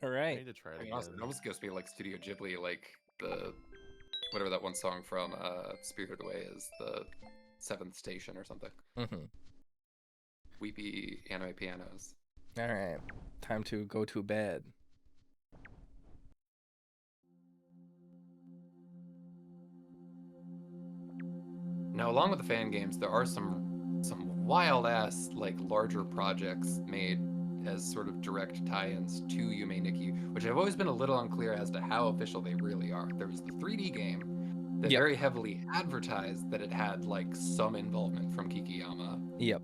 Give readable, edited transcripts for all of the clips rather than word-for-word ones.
All I right. need to try it I mean, honestly, again. it almost gives me like Studio Ghibli, like the whatever that one song from Spirited Away is, the Seventh Station or something. Mm-hmm. Weepy anime pianos. All right. Time to go to bed. Now, along with the fan games, there are some wild ass like larger projects made as sort of direct tie-ins to Yume Nikki, which I've always been a little unclear as to how official they really are. There was the 3D game that Yep. very heavily advertised that it had like some involvement from Kikiyama. Yep.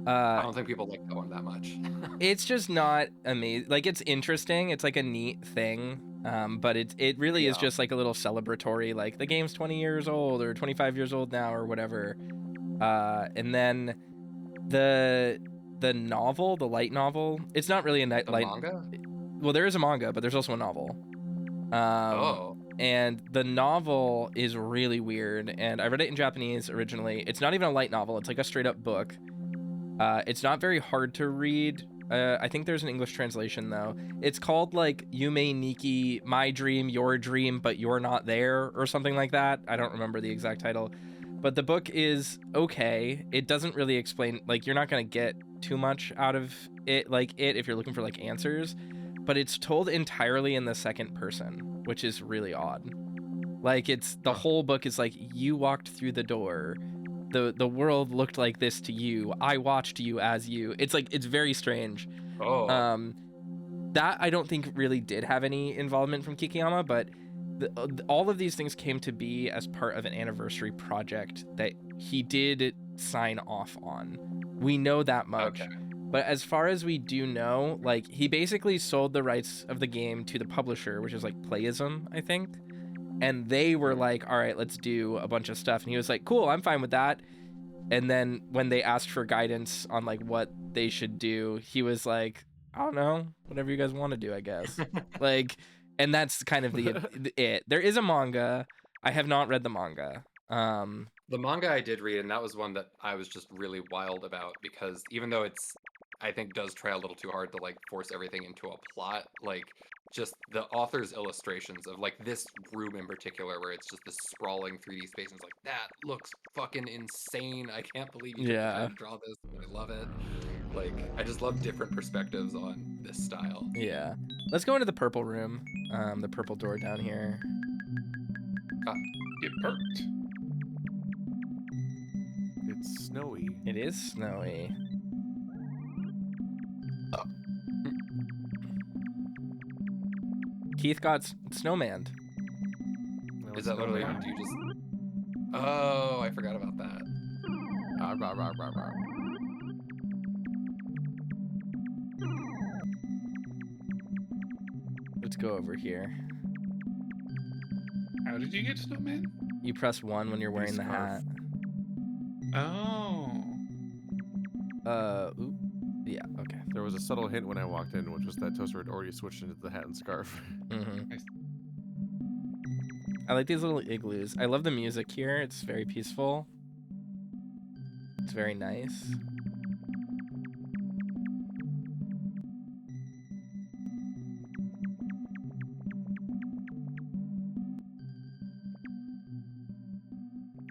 I don't think people like that one that much. It's just not amazing. Like, it's interesting. It's like a neat thing. But it really is Yeah. just like a little celebratory, like the game's 20 years old or 25 years old now or whatever. And then the novel, the light novel, it's not really a The light. manga? Well, there is a manga, but there's also a novel. Oh. And the novel is really weird. And I read it in Japanese originally. It's not even a light novel. It's like a straight up book. It's not very hard to read. I think there's an English translation though. It's called like Yume Nikki, My Dream, Your Dream, but You're Not There, or something like that. I don't remember the exact title. But the book is okay. It doesn't really explain, like, you're not gonna get too much out of it, like it, if you're looking for like answers. But it's told entirely in the second person, which is really odd. Like, it's the whole book is like, you walked through the door, the world looked like this to you, I watched you as you. It's like, it's very strange. Oh. That I don't think really did have any involvement from Kikiyama, but all of these things came to be as part of an anniversary project that he did sign off on. We know that much. Okay. But as far as we do know, like, he basically sold the rights of the game to the publisher, which is like Playism, I think. And they were like, all right, let's do a bunch of stuff. And he was like, cool, I'm fine with that. And then when they asked for guidance on like what they should do, he was like, I don't know, whatever you guys want to do, I guess. Like, and that's kind of the it. There is a manga. I have not read the manga. The manga I did read, and that was one that I was just really wild about because even though it's, I think, does try a little too hard to like force everything into a plot, like just the author's illustrations of like this room in particular where it's just this sprawling 3D space and it's like, that looks fucking insane. I can't believe you took the time to draw this, but I love it. Like, I just love different perspectives on this style. Yeah. Let's go into the purple room. The purple door down here. Get perked. It's snowy. It is snowy. Keith got snowman. No, Is that literally, do you just... Oh, I forgot about that. Rah, rah, rah, rah. Let's go over here. How did you get snowman? You press 1 when you're wearing the hat. Oh. Oop. Yeah, okay. There was a subtle hint when I walked in, which was that Toaster had already switched into the hat and scarf. Mm-hmm. I like these little igloos. I love the music here. It's very peaceful. It's very nice.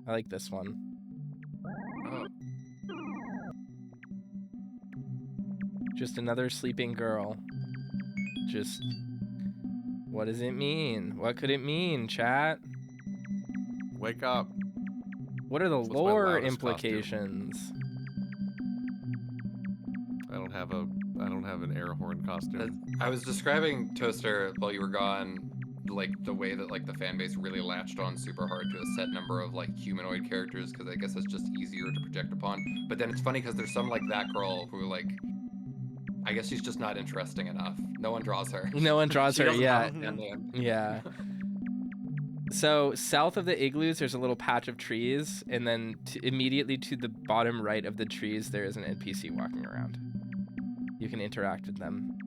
I like this one. Oh. Just another sleeping girl. Just... What does it mean? What could it mean, chat? Wake up. What are the What's my lore loudest implications? I don't have an air horn costume. I was describing Toaster while you were gone, like the way that like the fan base really latched on super hard to a set number of like humanoid characters because I guess it's just easier to project upon. But then it's funny because there's some like that girl who like, I guess she's just not interesting enough. No one draws her. No one draws She her, doesn't yeah. have a fan name. Yeah. So south of the igloos, there's a little patch of trees, and then immediately to the bottom right of the trees, there is an NPC walking around. You can interact with them.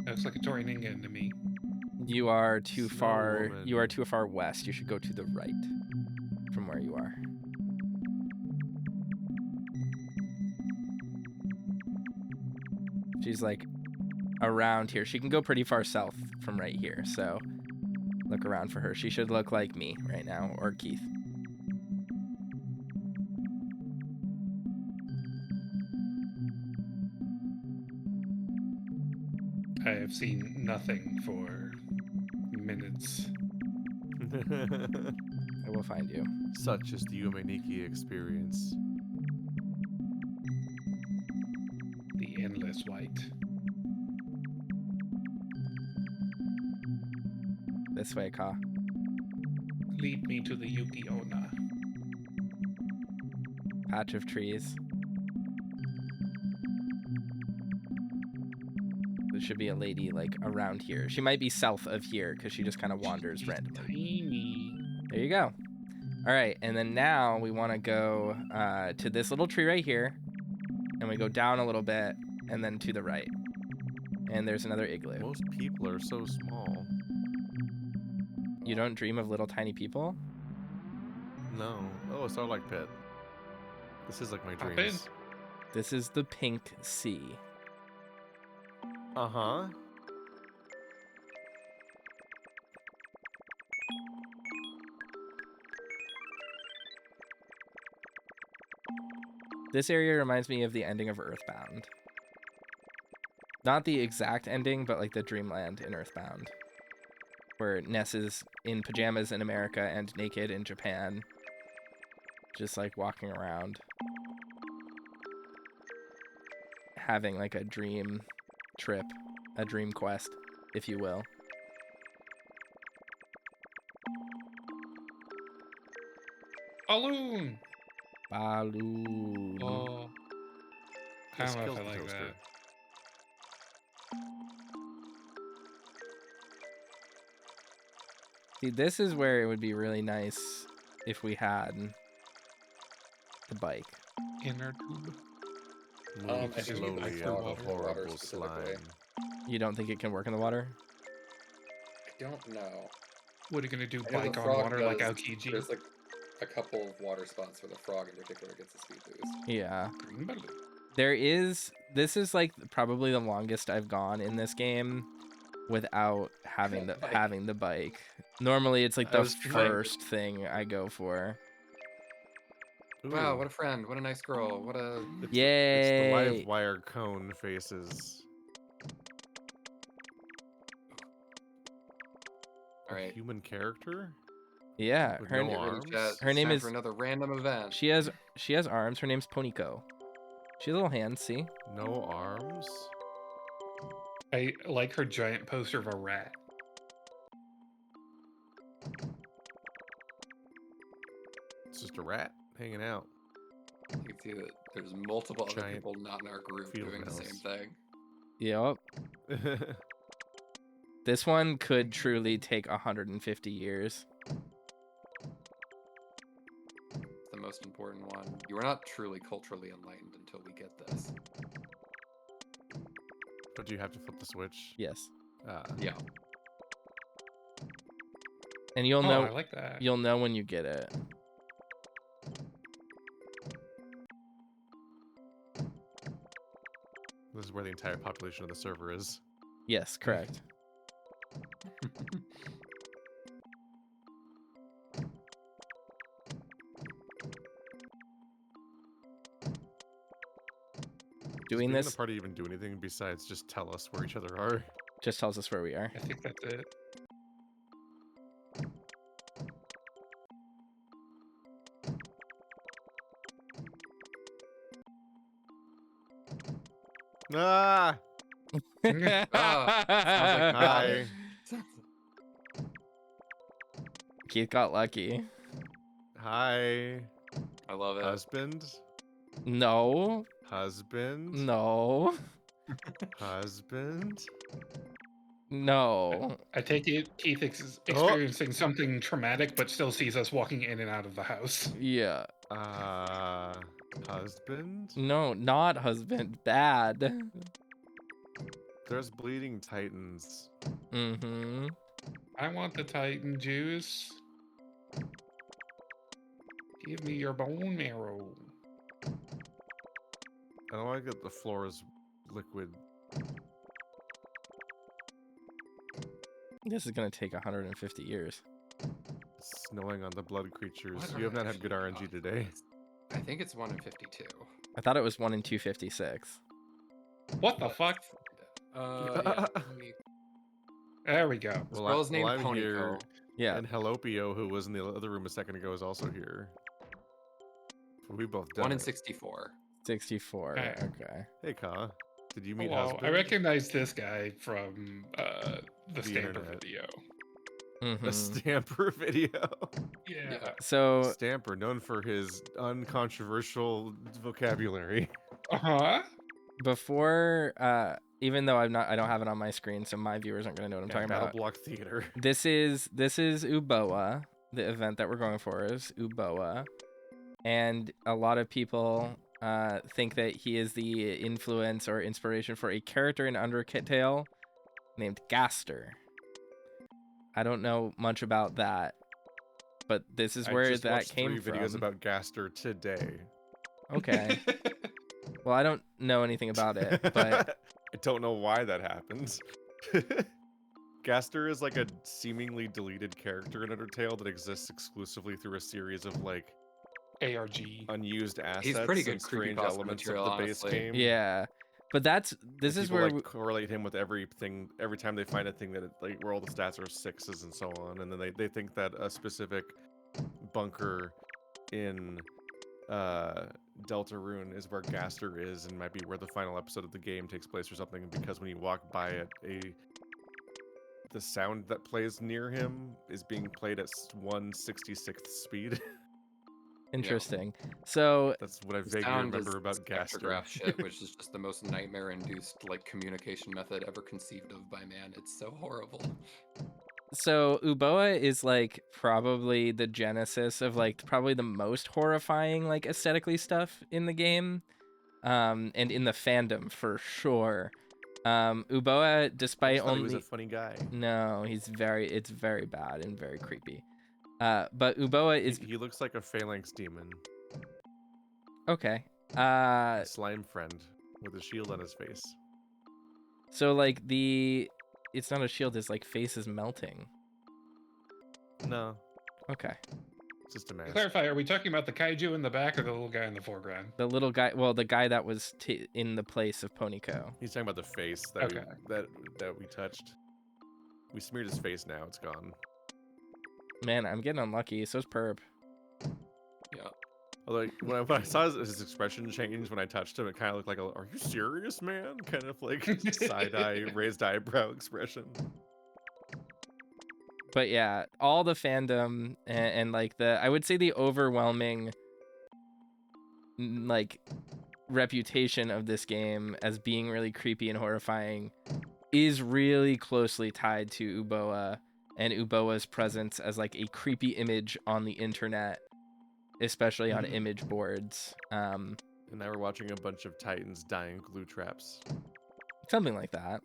Looks like a Toringa to me. You are too Snow far. woman. You are too far west. You should go to the right from where you are. She's like around here. She can go pretty far south from right here. So look around for her. She should look like me right now, or Keith. I have seen nothing for minutes. I will find you. Such is the Yume Nikki experience. The endless white. This way, Ka. Lead me to the Yuki Onna. Patch of trees. There should be a lady like around here. She might be south of here because she just kind of wanders She's randomly. tiny. There you go. All right, and then now we want to go to this little tree right here, and we go down a little bit, and then to the right. And there's another igloo. Most people are so small. You don't dream of little tiny people? No. Oh, a Starlight Pit. This is like my Hop in. dreams. This is the Pink Sea. Uh-huh. This area reminds me of the ending of Earthbound. Not the exact ending, but like the Dreamland in Earthbound. Where Ness is in pajamas in America and naked in Japan. Just like walking around. Having like a dream trip. A dream quest, if you will. Balloon! Balloon. Oh. I Just don't know kills if I the like toaster. that. See, this is where it would be really nice if we had the bike. Inner tube. Move I think slowly like out for the water. horrible specifically. slime. You don't think it can work in the water? I don't know. What are you gonna do? I know the Bike on frog water like does- Aokiji? There's like a couple of water spots where the frog in particular gets a speed boost. Yeah. Green balloon. This is like probably the longest I've gone in this game without having the Bike. bike. Normally it's like I the was trying to- first thing I go for. Wow, Ooh, what a friend! What a nice girl! What a it's Yay! the live wire cone faces. all A right. human character? Yeah, With her no Get ready, arms? chat. her It's name time is- for another random event. she has arms. Her name's Poniko. She has little hands, see? No arms? I like her giant poster of a rat. It's just a rat hanging out. You can see that there's multiple other Giant people not in our group field doing the same mouse. thing. Yep. This one could truly take 150 years. It's the most important one. You are not truly culturally enlightened until we get this. But do you have to flip the switch? Yes. Yeah. And you'll Oh, know I like that. you'll know when you get it. This is where the entire population of the server is. Yes, correct. Doing Does this the party even do anything besides just tell us where each other are? just tells us where we are. I think that's it. Ah! Ah, Hi. Keith got lucky. Hi. I love it. Husband? No, Husband? no, Husband? no. I take it Keith is experiencing something traumatic, but still sees us walking in and out of the house. Yeah. Husband? No, not husband. Bad. There's bleeding titans. Mm-hmm. I want the Titan juice. Give me your bone marrow. I don't like that the floor is liquid. This is gonna take 150 years. It's snowing on the blood creatures. What You have are not had good you RNG talking today. I think it's 1 in 52. I thought it was 1 in 256. What the fuck? Yeah. Let me- There we go. This girl's named I'm here, Poniko. Yeah. and Helopio, who was in the other room a second ago, is also here. We both done 1 in it. 64. 64. Okay. Okay. Hey, Ka. Did you meet Hello, husband? I recognize this guy from the Stamper internet. video. Mm-hmm. The Stamper video. Yeah. So Stamper, known for his uncontroversial vocabulary. Uh-huh. before, even though I don't have it on my screen, so my viewers aren't gonna know what I'm talking Battle about. Block Theater. This is Uboa. The event that we're going for is Uboa, and a lot of people think that he is the influence or inspiration for a character in Undertale named Gaster. I don't know much about that, but this is I where just that watched came 3 from. videos about Gaster today. Okay. Well, I don't know anything about it, but I don't know why that happens. Gaster is like a seemingly deleted character in Undertale that exists exclusively through a series of like ARG. unused assets He's pretty good and strange creepypasta elements material, of the base honestly. game. yeah. But this And is people, where like correlate him with everything every time they find a thing that like where all the stats are 6s and so on, and then they think that a specific bunker in Deltarune is where Gaster is and might be where the final episode of the game takes place or something, because when you walk by it, the sound that plays near him is being played at 1/66th speed. interesting. So That's what I The vaguely sound is remember about Gaster. spectrograph shit, which is just the most nightmare-induced like communication method ever conceived of by man. It's so horrible. So Uboa is like probably the genesis of like probably the most horrifying like aesthetically stuff in the game, and in the fandom for sure. Uboa, I despite just thought he was only a funny guy. no, it's very bad and very creepy. But Uboa is He looks like a phalanx demon, okay. a slime friend with a shield on his face. So like it's not a shield. His like face is melting. No, Okay. it's just a To mask. clarify, are we talking about the kaiju in the back or the little guy in the foreground? The little guy, well, the guy that was in the place of Poniko. He's talking about the face that Okay. we touched. We smeared his face now. It's gone. Man, I'm getting unlucky. So's Perp. Yeah. Although when I saw his expression change when I touched him, it kind of looked like "Are you serious, man?" kind of like side eye, raised eyebrow expression. But yeah, all the fandom and like I would say the overwhelming like reputation of this game as being really creepy and horrifying is really closely tied to Uboa and Uboa's presence as like a creepy image on the internet, especially on image boards. And now we're watching a bunch of Titans die in glue traps. Something like that.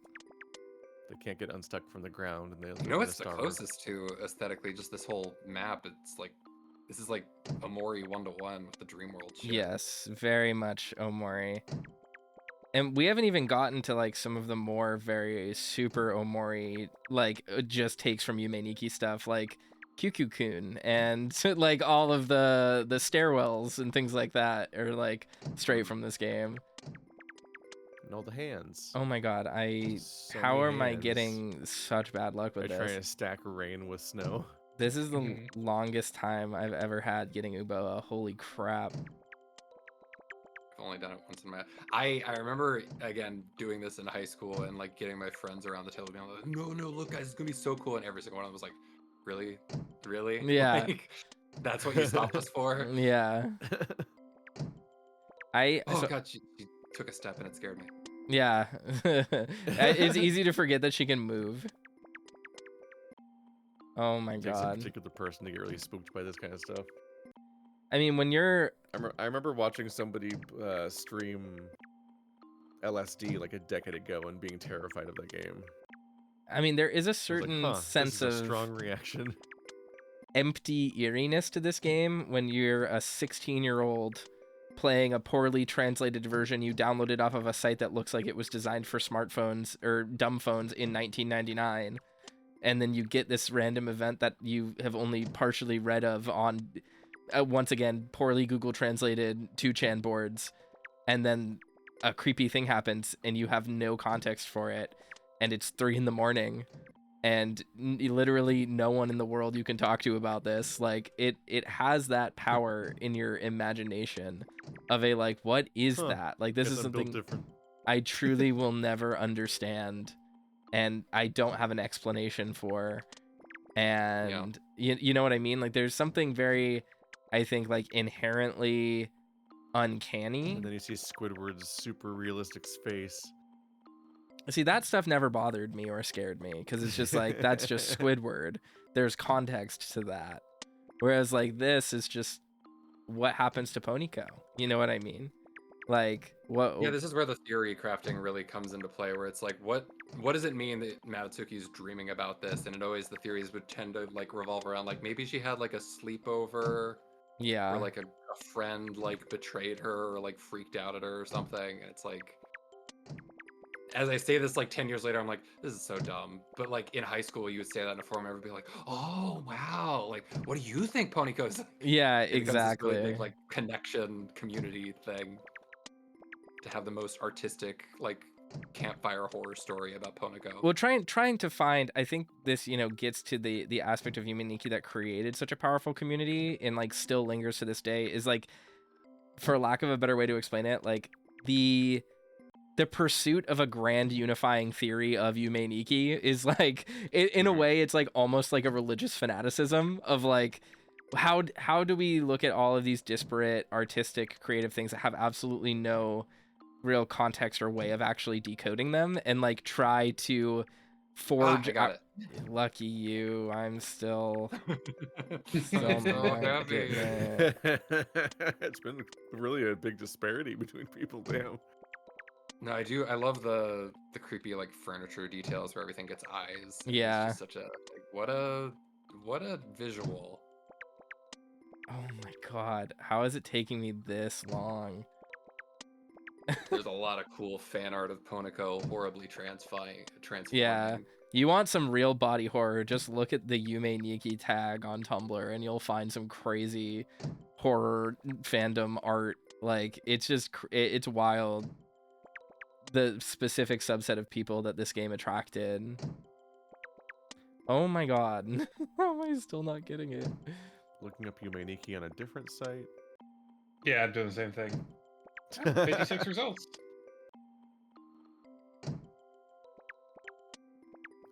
They can't get unstuck from the ground, and You they're know what's the starve. closest to aesthetically just this whole map? It's like this is like Omori 1-to-1 with the Dream World shit. Yes, very much Omori. And we haven't even gotten to like some of the more very super Omori, like just takes from Yume Nikki stuff, like Kyukyu-kun and like all of the stairwells and things like that are like straight from this game. And all the hands. Oh my god, So how many am I hands. getting such bad luck with By trying to this? stack rain with snow. This is the longest time I've ever had getting Uboa. Holy crap. I've only done it once in my. I remember again doing this in high school and like getting my friends around the table being like, no, look guys, it's gonna be so cool, and every single one of them was like, really? Yeah. Like, that's what you stopped us for? Yeah. Oh god, she took a step and it scared me. Yeah. It's easy to forget that she can move. Oh my Takes a god. particular person to get really spooked by this kind of stuff. I mean, when you're I remember watching somebody stream LSD like a decade ago and being terrified of that game. I mean, there is a I was like, certain huh, sense this is a of strong reaction. empty eeriness to this game when you're a 16-year-old playing a poorly translated version you downloaded off of a site that looks like it was designed for smartphones or dumb phones in 1999, and then you get this random event that you have only partially read of on once again poorly Google translated 2chan boards, and then a creepy thing happens and you have no context for it, and it's 3 a.m. and literally no one in the world you can talk to about this. Like it has that power in your imagination of a like, what is that? Like this Guess is I'm built something different. I truly will never understand, and I don't have an explanation for. And you know what I mean? Like there's something very, I think, like inherently uncanny. And then you see Squidward's super realistic face. See, that stuff never bothered me or scared me because it's just like, that's just Squidward. There's context to that. Whereas like this is just what happens to Ponyco. You know what I mean? Like what? Yeah, this is where the theory crafting really comes into play, where it's like, what does it mean that Madotsuki's dreaming about this? And it always, the theories would tend to like revolve around like maybe she had like a sleepover, Yeah. or like a friend like betrayed her or like freaked out at her or something. And it's like, as I say this like 10 years later, I'm like, this is so dumb. But like in high school, you would say that in a forum, everybody would be like, oh wow, like what do you think Ponyco's? Yeah, It becomes this exactly. really big like connection community thing to have the most artistic like campfire horror story about Ponyco. Well, trying to find, I think this, you know, gets to the aspect of Yume Nikki that created such a powerful community and like still lingers to this day, is like, for lack of a better way to explain it, like the pursuit of a grand unifying theory of Yume Nikki is like, in a way, it's like almost like a religious fanaticism of like, how do we look at all of these disparate artistic creative things that have absolutely no real context or way of actually decoding them, and like try to forge I got it. Lucky you, I'm still So not happy. getting it. It's been really a big disparity between people. Damn. No, I love the creepy like furniture details where everything gets eyes. Yeah. It's just such a like, what a visual. Oh my god, how is it taking me this long? There's a lot of cool fan art of Ponyco horribly transforming. Yeah. You want some real body horror, just look at the Yume Nikki tag on Tumblr and you'll find some crazy horror fandom art. Like it's just it's wild, the specific subset of people that this game attracted. Oh my god. How am I still not getting it? Looking up Yume Nikki on a different site. Yeah, I'm doing the same thing. 56 results.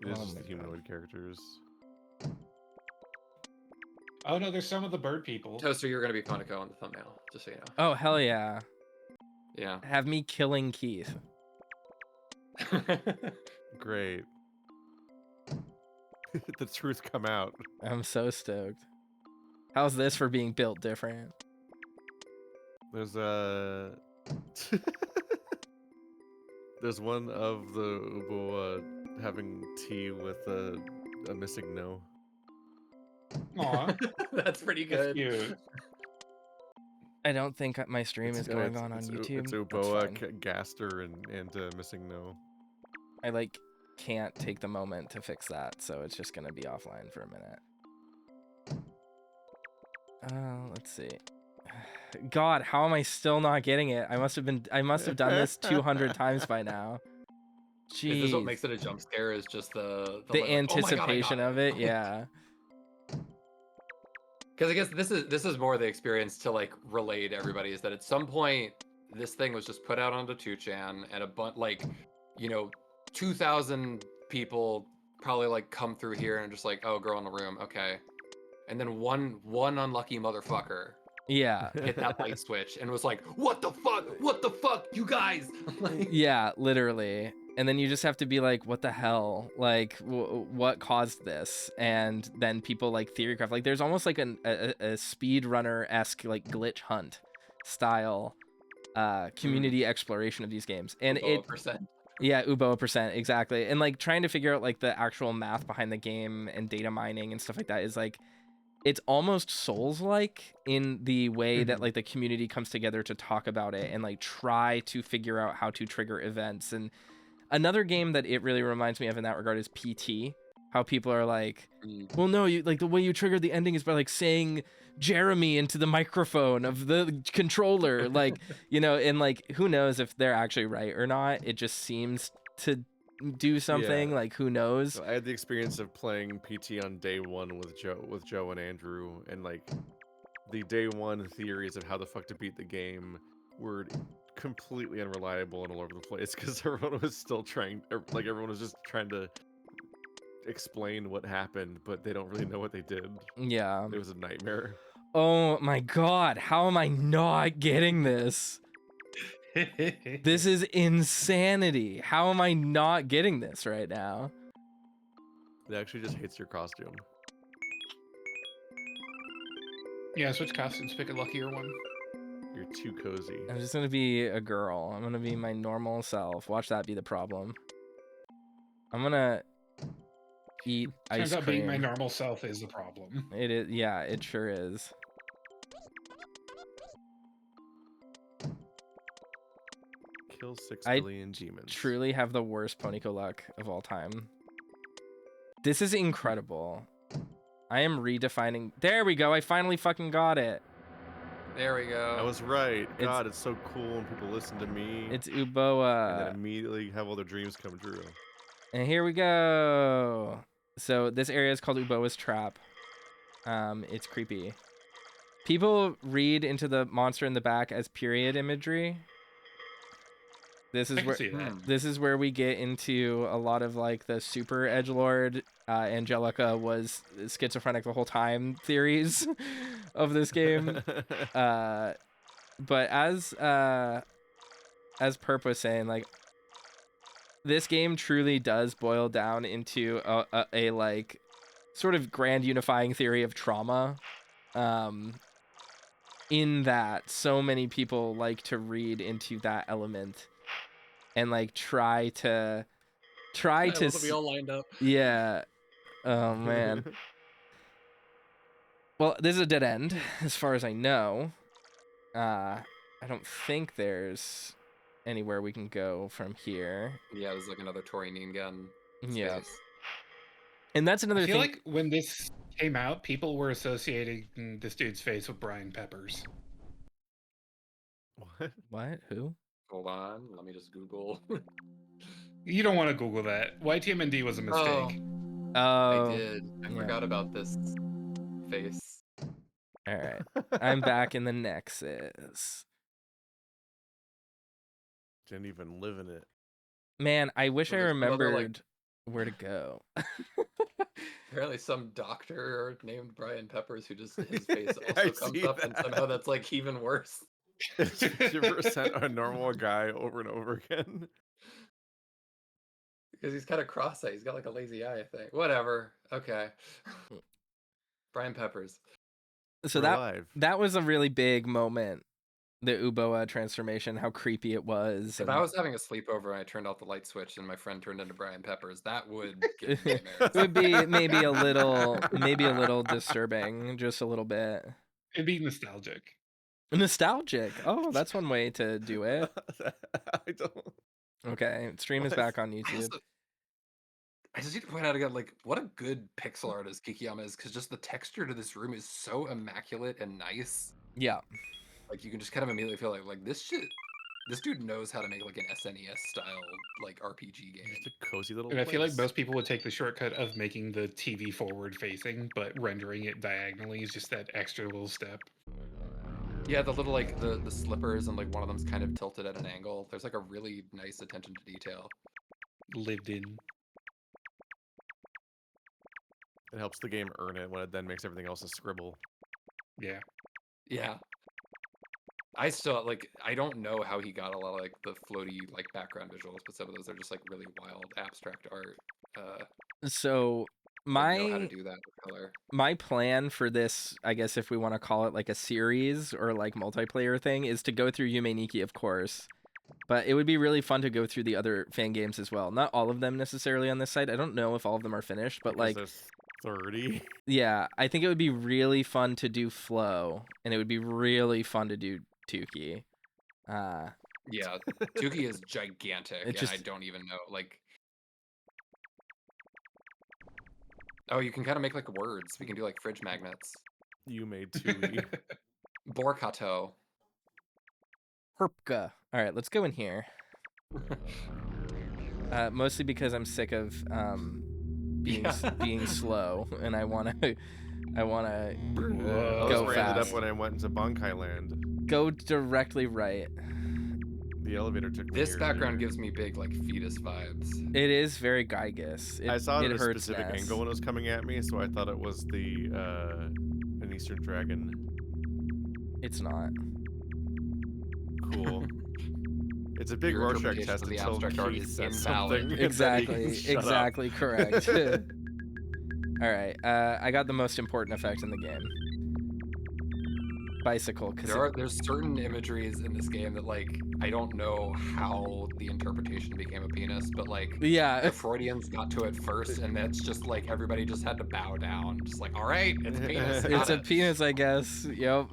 It is Oh just my the humanoid characters. Oh no, there's some of the bird people. Toaster, you're gonna be Ponyco on the thumbnail, just so you know. Oh hell yeah. Yeah. Have me killing Keith. Great. The truth come out. I'm so stoked. How's this for being built different? There's a there's one of the Ubo having tea with a missing no. Aw, That's pretty that's good. cute. I don't think my stream is going on it's YouTube. It's That's Uboa, fine. Gaster, and missing no. I like can't take the moment to fix that, so it's just gonna be offline for a minute. Let's see. God, how am I still not getting it? I must have done this 200 times by now. Jeez. Is this what makes it a jump scare? Is just the the like, oh my God, I anticipation got of it, yeah. Because I guess this is more the experience to like relay to everybody, is that at some point this thing was just put out onto 2chan and a bunch like, you know, 2,000 people probably like come through here and just like, oh, girl in the room, okay, and then one unlucky motherfucker Yeah. hit that light switch and was like, what the fuck, you guys. Like, Yeah, literally. And then you just have to be like, what the hell? Like, what caused this? And then people like theorycraft. Like, there's almost like a speedrunner-esque like glitch hunt style community exploration of these games, and it %. yeah, Uboa percent, exactly. And like trying to figure out like the actual math behind the game and data mining and stuff like that is like it's almost Souls-like in the way that like the community comes together to talk about it and like try to figure out how to trigger events. And another game that it really reminds me of in that regard is PT. How people are like, well, no, you like the way you trigger the ending is by like saying Jeremy into the microphone of the controller, like, you know, and like who knows if they're actually right or not. It just seems to do something. Yeah. Like who knows. So I had the experience of playing PT on day one with Joe and Andrew, and like the day one theories of how the fuck to beat the game were completely unreliable and all over the place because everyone was still trying, like everyone was just trying to explain what happened, but they don't really know what they did. Yeah. It was a nightmare. Oh my god, how am I not getting this? This is insanity. How am I not getting this right now? It actually just hates your costume. Yeah, switch costumes, pick a luckier one. You're too cozy. I'm just gonna be a girl. I'm gonna be my normal self. Watch that be the problem. I'm gonna eat ice Turns out cream. being my normal self is the problem. It is, yeah, it sure is. Kill 6 I billion demons. Truly have the worst Ponyco luck of all time. This is incredible. I am redefining. There we go. I finally fucking got it. There we go. I was right. God, it's so cool when people listen to me. It's And then Uboa. immediately have all their dreams come true. And here we go. So this area is called Uboa's Trap. It's creepy. People read into the monster in the back as period imagery. This I is can where see that. this is where we get into a lot of like the super edgelord Angelica was schizophrenic the whole time theories of this game. But as Perp was saying, like this game truly does boil down into a like sort of grand unifying theory of trauma. In that so many people like to read into that element and like try to We all lined up. yeah. Oh man. Well, this is a dead end as far as I know. I don't think there's anywhere we can go from here. Yeah, there's like another Torinine gun. Yeah. Space. And that's another I feel thing. like when this came out, people were associating this dude's face with Brian Peppers. What? What? Who? Hold on, let me just Google. You don't want to Google that. YTMND was a mistake. Oh, I did. I yeah. forgot about this face. All right. I'm back in the Nexus. Didn't even live in it. Man, I wish So I there's another, remembered where to go. Apparently, some doctor named Brian Peppers who just his face I also comes see up, and that. somehow that's like even worse. It's 50% a normal guy over and over again. Because he's kind of cross-eyed. He's got like a lazy eye, I think. Whatever. Okay. Brian Peppers. So We're alive. that was a really big moment. The Uboa transformation, how creepy it was. If and- I was having a sleepover and I turned off the light switch and my friend turned into Brian Peppers, that would give me it nightmares. would be maybe a little disturbing, just a little bit. It'd be nostalgic. Nostalgic. Oh, that's one way to do it. I don't. Okay, stream is What? back on YouTube. I just need to point out again, like, what a good pixel artist Kikiyama is, because just the texture to this room is so immaculate and nice. Yeah. Like, you can just kind of immediately feel like this dude knows how to make like an SNES style like RPG game. Just a cozy little And I feel like place. most people would take the shortcut of making the TV forward facing, but rendering it diagonally is just that extra little step. Yeah, the little like the slippers and like one of them's kind of tilted at an angle. There's like a really nice attention to detail. Lived in. It helps the game earn it when it then makes everything else a scribble. Yeah. Yeah. I still like I don't know how he got a lot of like the floaty like background visuals, but some of those are just like really wild abstract art. So Like, know how to My do that with color. my plan for this, I guess if we want to call it like a series or like multiplayer thing, is to go through Yume Nikki, of course. But it would be really fun to go through the other fan games as well. Not all of them necessarily on this site. I don't know if all of them are finished, but Because like, there's 30. yeah, I think it would be really fun to do Flow, and it would be really fun to do Tuki. Yeah, Tuki is gigantic, and just I don't even know, like... Oh, you can kind of make, like, words. We can do, like, fridge magnets. You made 2E. Borkato. Herpka. All right, let's go in here. Mostly because I'm sick of being slow, and I wanna That's go where I ended up fast. when I went into Bankai Land. Go directly right. The elevator took me This here background earlier. gives me big, like, fetus vibes. It is very Gygus. I saw it at a hurts specific Ness. angle when it was coming at me, so I thought it was an Eastern Dragon. It's not. Cool. It's a big Your Rorschach interpretation test of the until abstract art Keith is says invalid. something. and then he can Exactly. shut up. Exactly correct. All right. I got the most important effect in the game. Bicycle. There's certain imageries in this game that, like, I don't know how the interpretation became a penis, but, like, Yeah. the Freudians got to it first, and that's just like everybody just had to bow down. Just like, all right, it's a penis. It's a penis, I guess. Yep.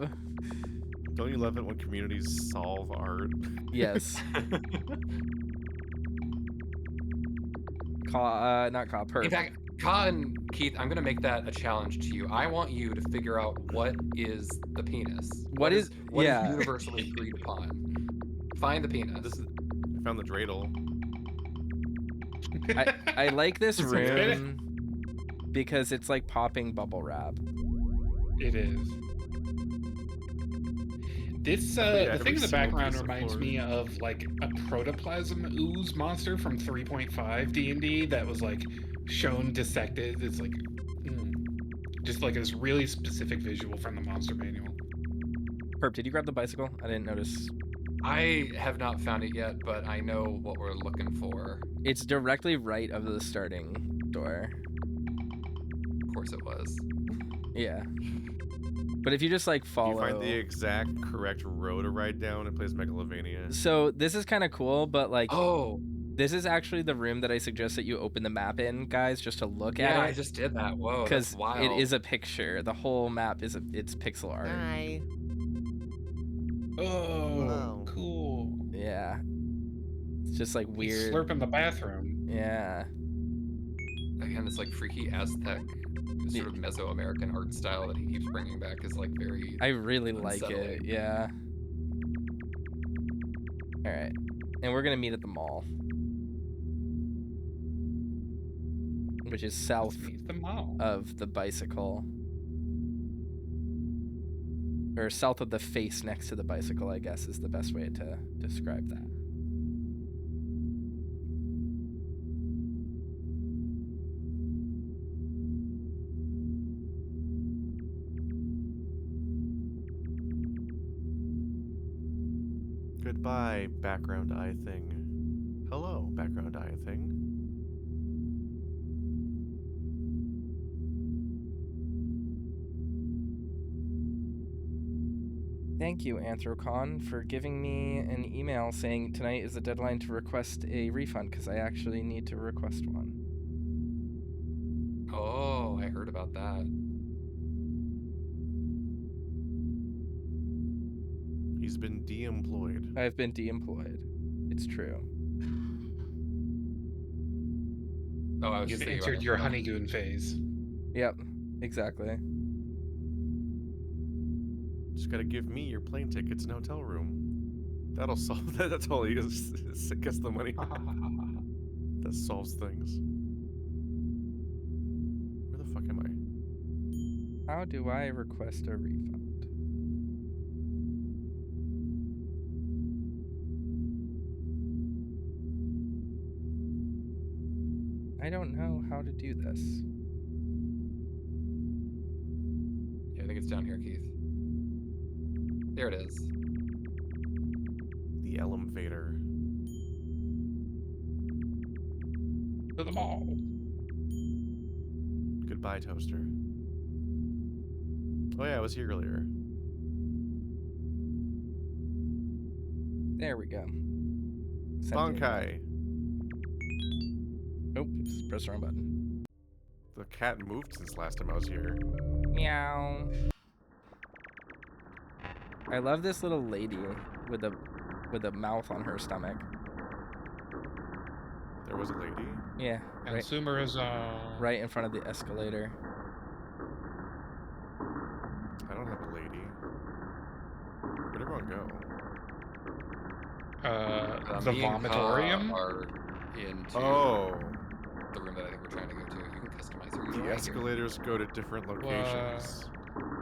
Don't you love it when communities solve art? Yes. Not Ka, In Perp. fact, Ka and Keith, I'm gonna make that a challenge to you. I want you to figure out what is the penis. What is universally agreed upon? Find the penis. I found the dreidel. I like this It's okay. room because it's like popping bubble wrap. It is. This Yeah, the every thing in the single background piece of reminds floor. me of like a protoplasm ooze monster from 3.5 D&D that was like shown dissected. It's like just like this really specific visual from the monster manual. Perp, did you grab the bicycle? I didn't notice. I have not found it yet, but I know what we're looking for. It's directly right of the starting door. Of course it was. Yeah. But if you just like follow... Do you find the exact correct row to ride down? It plays Megalovania. So this is kind of cool, but like... Oh! This is actually the room that I suggest that you open the map in, guys, just to look at it. Yeah, I just did that. Whoa, that's Because wild. it is a picture. The whole map is it's pixel art. Hi. Oh, Hello. cool. Yeah. It's just like He's weird. slurping the bathroom. Yeah. Again, this like freaky Aztec sort of Mesoamerican art style that he keeps bringing back is like very I really like it. unsettling. Yeah. All right. And we're going to meet at the mall. Which is south The mall. of the bicycle. Or south of the face next to the bicycle, I guess, is the best way to describe that. Goodbye, background eye thing. Hello, background eye thing. Thank you, Anthrocon, for giving me an email saying tonight is the deadline to request a refund, because I actually need to request one. Oh, I heard about that. He's been de-employed. I've been de-employed. It's true. Oh, I was You've just thinking entered about your that. honeygoon phase. Yep, exactly. Just gotta give me your plane tickets and hotel room. That'll solve that. That's all he is. Gets the money back. That solves things. Where the fuck am I? How do I request a refund? I don't know how to do this. Yeah, I think it's down here, Keith. There it is. The elevator. To the mall. Goodbye, toaster. Oh yeah, I was here earlier. There we go. Send me Bankai. Oh, oops, press the wrong button. The cat moved since last time I was here. Meow. I love this little lady with a mouth on her stomach. There was a lady? Yeah, right, Consumerism. right in front of the escalator. I don't have a lady. Where'd everyone go? The Me and Ka vomitorium. are into Oh, the room that I think we're trying to go to. You can customize your the UI escalators go to different locations.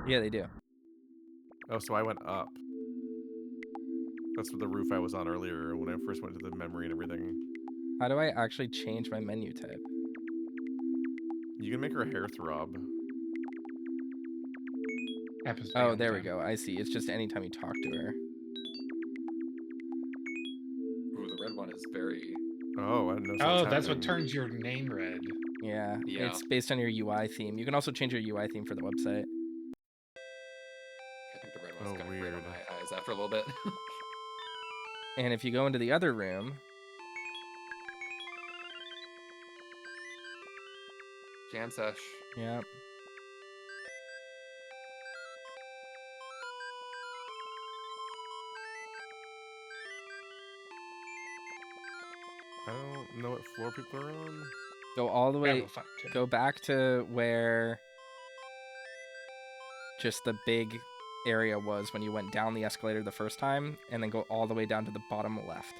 Yeah, they do. Oh, so I went up. That's the roof I was on earlier when I first went to the memory and everything. How do I actually change my menu type? You can make her hair throb. Oh, there we go. I see. It's just anytime you talk to her. Ooh, the red one is very. Oh, I didn't know. Oh, that's what turns your name red. Yeah, Yeah. it's based on your UI theme. You can also change your UI theme for the website. I think the red one's Oh, kind of weird. weird on my eyes after a little bit. And if you go into the other room, Jam sesh. yeah, I don't know what floor people are on. go all the way, we'll find it. go back to where just the big area was when you went down the escalator the first time, and then go all the way down to the bottom left.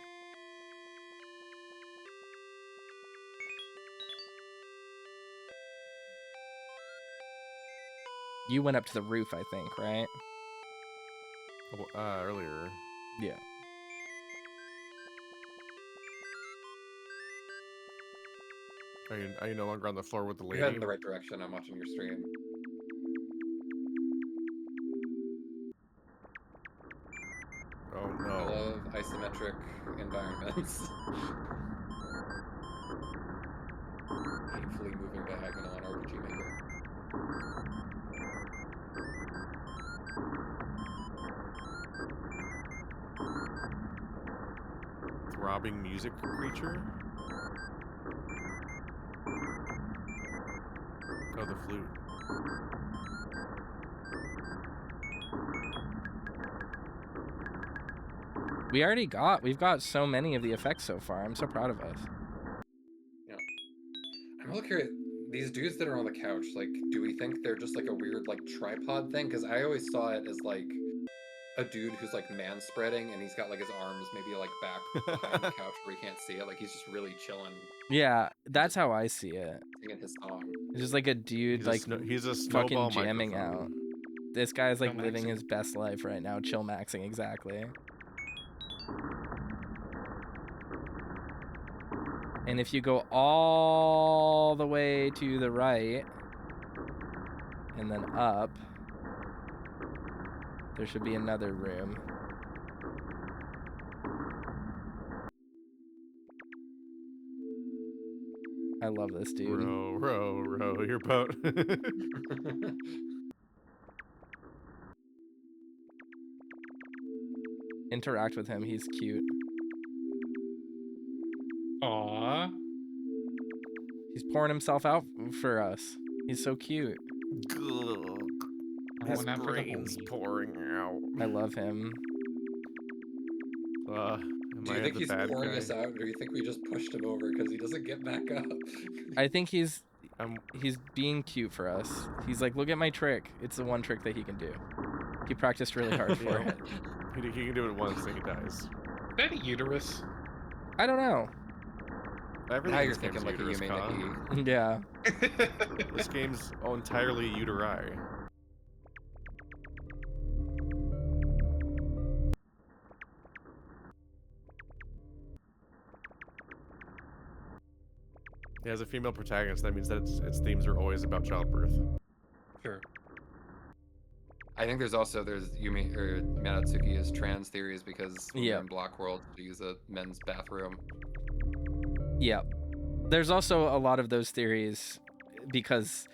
You went up to the roof, I think, right? Oh, earlier. Yeah. Are you no longer on the floor with the You're lady? heading in the right direction. I'm watching your stream. Oh I no. love isometric environments. Painfully moving diagonal on RPG Maker. Throbbing music creature? Oh, the flute. We've got so many of the effects so far. I'm so proud of us. I'm really curious. These dudes that are on the couch, like, do we think they're just like a weird like tripod thing? Because I always saw it as like a dude who's like man spreading and he's got like his arms maybe like back behind the couch where he can't see it. Like he's just really chilling, Yeah, that's how I see it. singing his song. It's just like a dude He's a fucking snowball jamming microphone. out. This guy's like Chill living maxing. his best life right now, chill maxing, exactly. And if you go all the way to the right and then up, there should be another room. I love this dude. Row your boat. Interact with him, he's cute. Aww. He's pouring himself out for us. He's so cute. I His went out for the brain's homie. pouring out. I love him. Am Do I you think the he's bad pouring guy? us out, or do you think we just pushed him over because he doesn't get back up? I think he's I'm being cute for us. He's like, look at my trick. It's the one trick that he can do. He practiced really hard for Yeah. it. He can do it once and he dies. Is that a uterus? I don't know. Everything Now in you're this game's thinking like a uterus, Yume Ka. Nikki. Yeah. This game's entirely uteri. It has a female protagonist. That means that its themes are always about childbirth. Sure. I think there's Yume or Manatsuki is trans theories because when you're in Block World, you use a men's bathroom. Yeah. There's also a lot of those theories because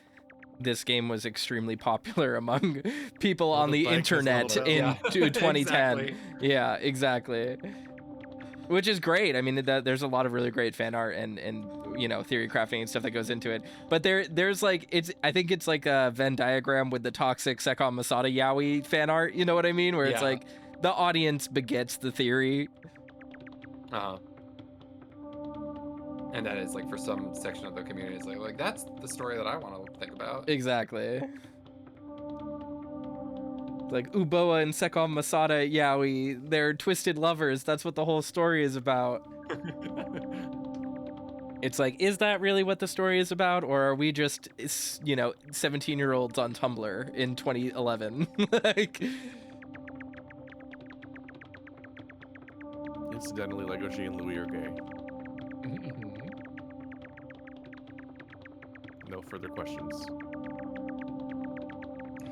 this game was extremely popular among people Well, on the bike has internet leveled in up. 2010. Exactly. Yeah, exactly. Which is great. I mean, there's a lot of really great fan art and you know, theory crafting and stuff that goes into it. But there's like I think it's like a Venn diagram with the toxic Sekon Masada Yaoi fan art. You know what I mean? Where it's Yeah. like the audience begets the theory. Uh-huh. And that is like for some section of the community, it's like that's the story that I want to think about. Exactly. Like Uboa and Sekon Masada Yaoi, they're twisted lovers. That's what the whole story is about. It's like, is that really what the story is about, or are we just, you know, 17-year-olds on Tumblr in 2011? Like, Incidentally, Legoshi and Louis are gay. No further questions.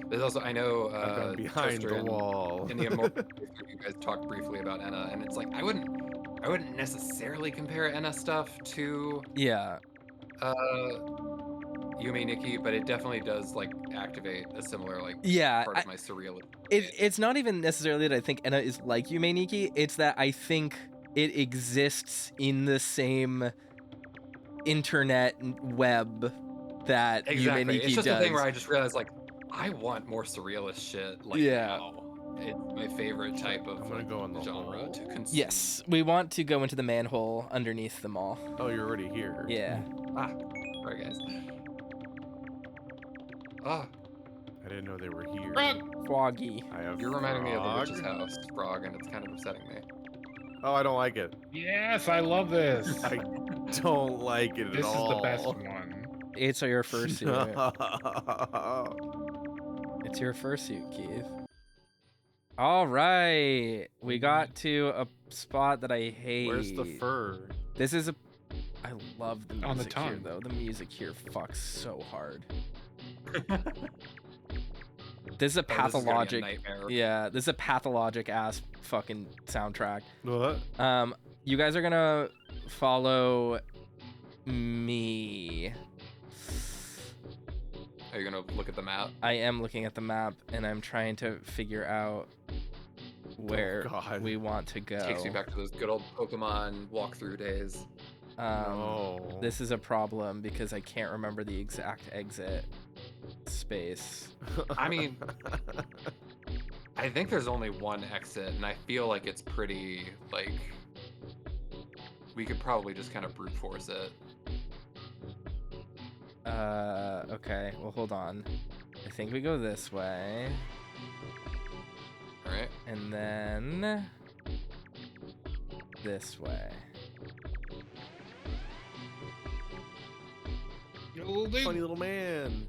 There's also, I know, I've gone behind Toaster the wall. in the Immortal, you guys talked briefly about Enna, and it's like I wouldn't necessarily compare Enna stuff to yeah. Yume Nikki, but it definitely does like activate a similar like Yeah, part of my surrealism. it's not even necessarily that I think Enna is like Yume Nikki, it's that I think it exists in the same internet web that Yume Nikki It's just does. a thing where I just realized like I want more surrealist shit like now. It's my favorite type of I'm gonna go in the genre hole. to consume. Yes, we want to go into the manhole underneath them all. Oh, you're already here. Yeah. Sorry guys. Ah, I didn't know they were here. Froggy. I have you're reminding me of the frog. witch's house, Frog, and it's kind of upsetting me. Oh, I don't like it. Yes, I love this. I don't like it This at is all. the best one. It's your fursuit. No. It's your fursuit, Keith. All right, we got to a spot that I hate. Where's the fur? This is a. I love the music On the here, tongue. though. The music here fucks so hard. This is a Oh, this is gonna be a pathologic. nightmare. Yeah, this is a pathologic ass fucking soundtrack. What? You guys are gonna follow me. Are you gonna look at the map? I am looking at the map and I'm trying to figure out where God. we want to go. Takes you back to those good old Pokemon walkthrough days. No. This is a problem because I can't remember the exact exit space. I mean, I think there's only one exit, and I feel like it's pretty, like, we could probably just kind of brute force it. Okay, well, hold on. I think we go this way. All right. And then this way. Funny little man.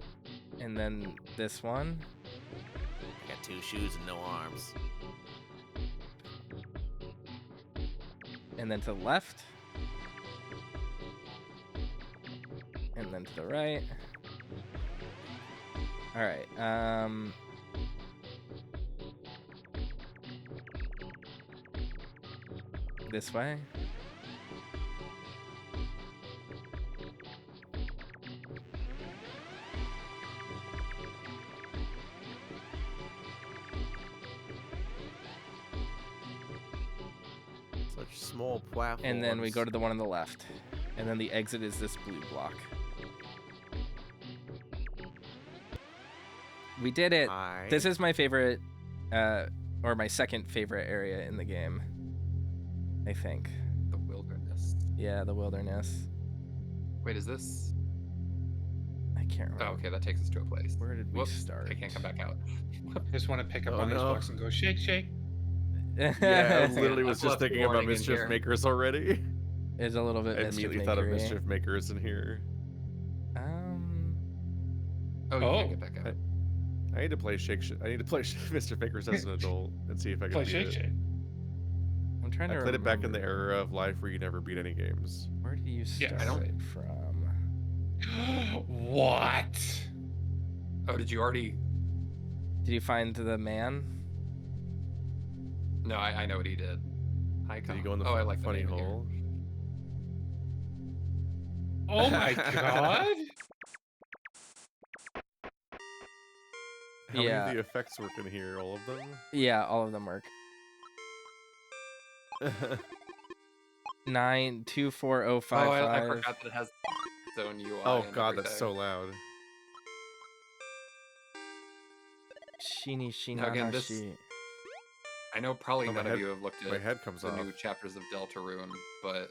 And then this one. I got 2 shoes and no arms. And then to the left. And then to the right. All right. This way. Such small platforms. And then we go to the one on the left. And then the exit is this blue block. We did it. This is my favorite, or my second favorite area in the game, I think. The wilderness. Yeah, the wilderness. Wait, is this? I can't remember. Oh, okay, that takes us to a place. Where did we Whoops, start? I can't come back out. Just want to pick up Oh, on this no. box and go shake, shake. Yeah, I literally was I've just left thinking a about warning in Mischief here. Makers already. It's a little bit I mischief immediately thought of makery. Mischief Makers in here. Oh, you Oh. can't get back out. I need to play I need to play Mischief Makers as an adult and see if I can Play beat shake, it. shake. I'm trying I to played it back in the remember. era of life where you never beat any games. Where did you Yeah, start I don't- it from? What? Oh, did you already? Did you find the man? No, I know what he did. Did you go in the I like the funny name here. hole? Oh my god! How many of the effects work in here? All of them? Yeah, all of them work. 92405. Oh, I forgot that it has its own UI. Oh and god, that's everything. so loud. Shini Now again, this- Shinanashi. I know probably Oh, my none head- of you have looked My at head comes the off. new chapters of Deltarune, but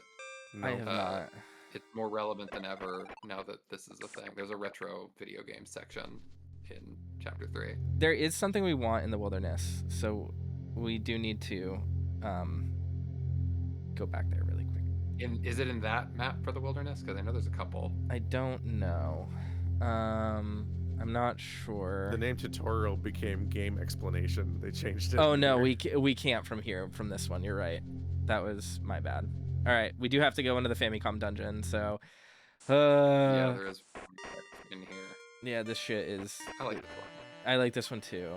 No. I have not. it's more relevant than ever now that this is a thing. There's a retro video game section in chapter 3. There is something we want in the wilderness, so we do need to go back there really quick. Is it in that map for the wilderness? Because I know there's a couple. I don't know. I'm not sure. The name tutorial became game explanation. They changed it. Oh no, here. we can't from here, from this one. You're right. That was my bad. All right, we do have to go into the Famicom dungeon, so Yeah, there is in here. yeah, this shit is. I like this one. I like this one too.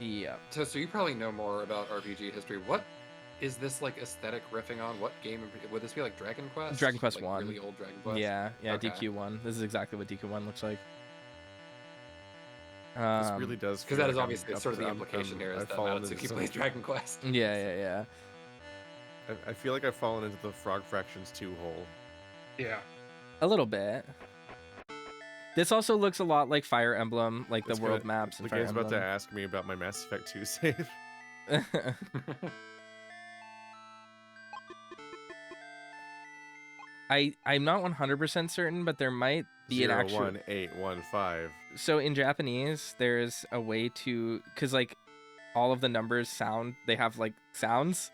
Yeah. So you probably know more about RPG history. What is this like aesthetic riffing on? What game would this be, like Dragon Quest? Dragon Quest like 1. Really old Dragon Quest. Yeah, Okay. DQ1. This is exactly what DQ1 looks like. This really does. Because feel that is like obviously I'm sort of the up- implication here is I've that fallen into Natsuki some- plays Dragon Quest. Yeah. I feel like I've fallen into the Frog Fractions 2 hole. Yeah. A little bit. This also looks a lot like Fire Emblem, like the It's world gonna- maps. The And Fire game's about to Emblem. ask me about my Mass Effect 2 save. I'm not 100% certain, but there might be an actual. 01815. So in Japanese, there's a way to, because like all of the numbers sound, they have like sounds,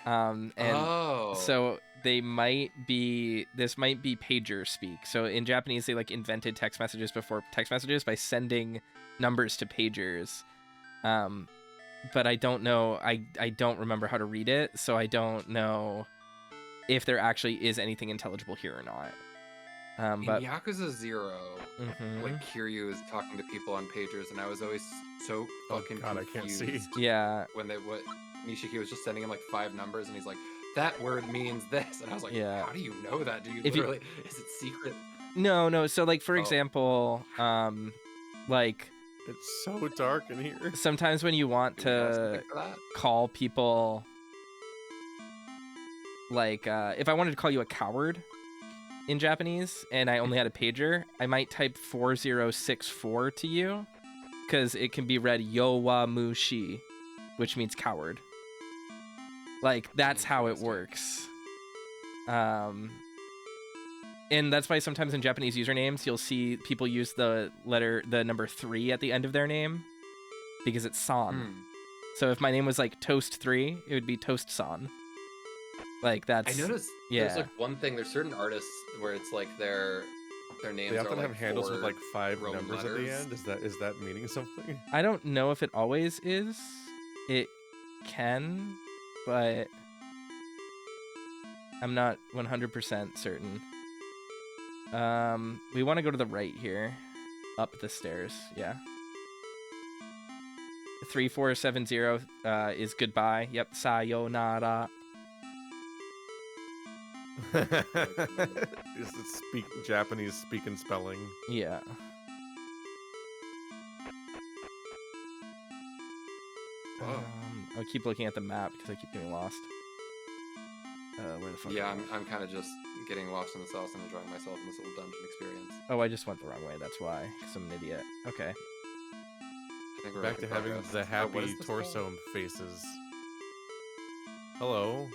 and oh. so they might be. This might be pager speak. So in Japanese, they like invented text messages before text messages by sending numbers to pagers. But I don't know. I don't remember how to read it, so I don't know if there actually is anything intelligible here or not. But in Yakuza 0, mhm. like Kiryu is talking to people on pagers, and I was always so Oh fucking god, I can't see. confused Yeah, when Nishiki was just sending him like 5 numbers, and he's like, "That word means this," and I was like, Yeah. "How do you know that? Do you If you- literally? Is it secret?" no. So like for Oh. example, like It's so dark in here. sometimes when you want Do we know to something for that? call people, like if I wanted to call you a coward in Japanese and I only had a pager, I might type 4064 to you because it can be read yowa mushi, which means coward. Like that's how it Interesting. works. And that's why sometimes in Japanese usernames you'll see people use the number 3 at the end of their name because it's san. Hmm. So if my name was like Toast 3, it would be Toast San. Like I that's noticed yeah. there's like one thing. There's certain artists where it's like their names They are often like have handles with 4 like 5 Roman numbers at the letters. end. Is that meaning something? I don't know if it always is. It can, but I'm not 100% certain. We want to go to the right here, up the stairs. Yeah. 3470 is goodbye. Yep, sayonara. Is it Japanese speak and spelling? Yeah. Whoa. I'll keep looking at the map because I keep getting lost. Where the fuck? Yeah, am I? I'm kind of just getting lost in the sauce and enjoying myself in this little dungeon experience. Oh, I just went the wrong way. That's why. Because I'm an idiot. Okay. I think we're Back to making having progress. the Oh, what happy is this torso called? faces. Hello.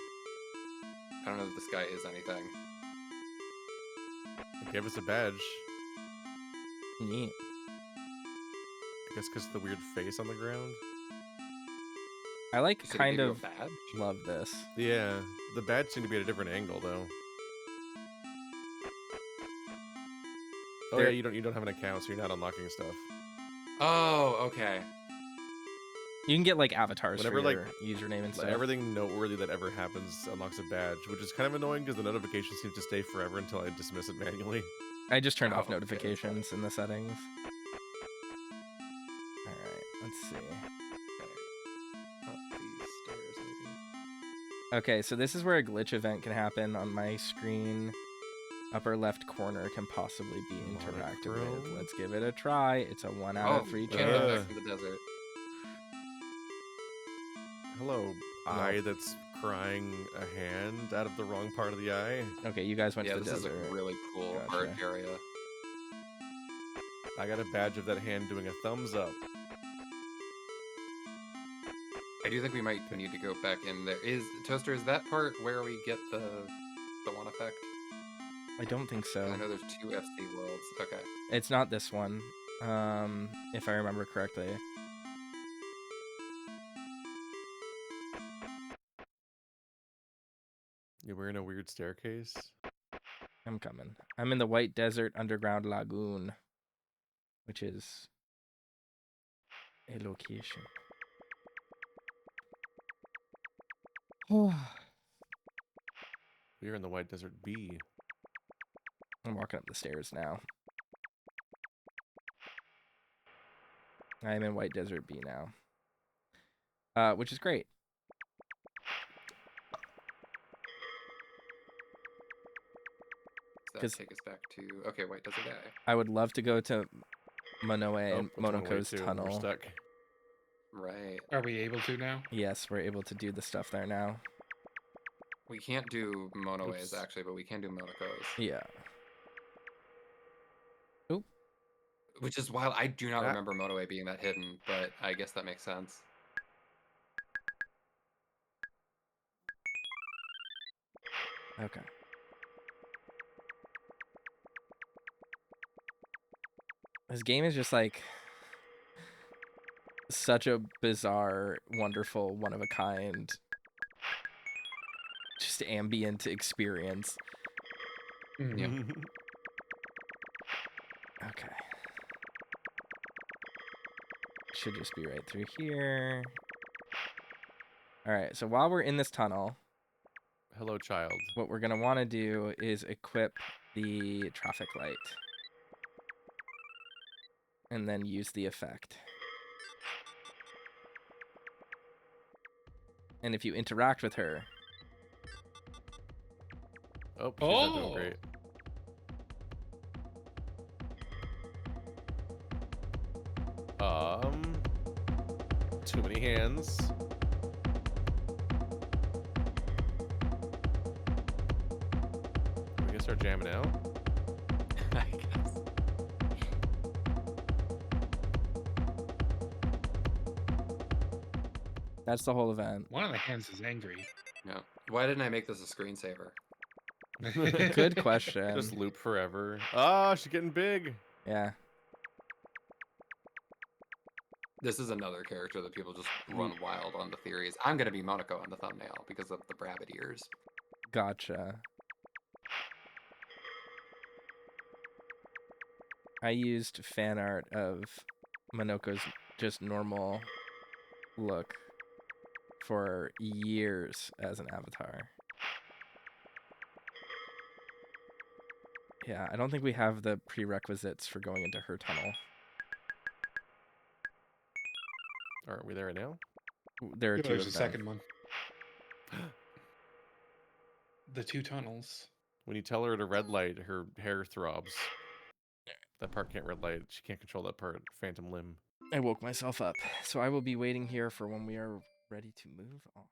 I don't know if this guy is anything. Give us a badge. Neat. I guess because the weird face on the ground. I like You said he kind gave you of a badge? love this. Yeah, the badge seemed to be at a different angle though. Oh There- yeah, you don't have an account, so you're not unlocking stuff. Oh, okay. You can get like avatars Whenever, for like, your username and stuff. Everything noteworthy that ever happens unlocks a badge, which is kind of annoying because the notification seems to stay forever until I dismiss it manually. I just turned off Oh, okay. notifications in the settings. All right, let's see. Up these stairs, maybe. Okay, so this is where a glitch event can happen on my screen. upper left corner can possibly be interacted with. Monochrome? Let's give it a try. It's a 1 out of 3 we chance. can't go back to the desert. Hello, eye that's crying a hand out of the wrong part of the eye. Okay, you guys went Yeah, to the this desert. is a really cool Gotcha. art area. I got a badge of that hand doing a thumbs up. I do think we might need to go back in there. Toaster, is that part where we get the one effect? I don't think so. I know there's 2 FC worlds. Okay. It's not this one, if I remember correctly. We're in a weird staircase. I'm coming. I'm in the White Desert Underground Lagoon, which is a location. We're in the White Desert B. I'm walking up the stairs now. I am in White Desert B now, which is great. Does that take us back to... Okay, White Desert A. I would love to go to Monoe and which one way Monoko's to? We're tunnel. stuck. Right. Are we able to now? Yes, we're able to do the stuff there now. We can't do Monoe's, Oops. actually, but we can do Monoko's. Yeah. Which is wild. I do not Ah. remember Monoe being that hidden, but I guess that makes sense. Okay. This game is just like such a bizarre, wonderful, one of a kind, just ambient experience. Yeah. Okay. Should just be right through here. All right, so while we're in this tunnel, Hello, child. what we're going to want to do is equip the traffic light. And then use the effect. And if you interact with her... Oh, she's not doing Oh. great. Too many hands. We can start jamming out. I guess. That's the whole event. One of the hands is angry. No. Why didn't I make this a screensaver? Good question. Just loop forever. Ah, she's getting big. Yeah. This is another character that people just run wild on the theories. I'm going to be Monoko on the thumbnail because of the rabbit ears. Gotcha. I used fan art of Monoko's just normal look for years as an avatar. Yeah, I don't think we have the prerequisites for going into her tunnel. Are we there right now? There are two There's of a them. second one. The 2 tunnels. When you tell her to red light, her hair throbs. That part can't red light. She can't control that part. Phantom limb. I woke myself up. So I will be waiting here for when we are ready to move on.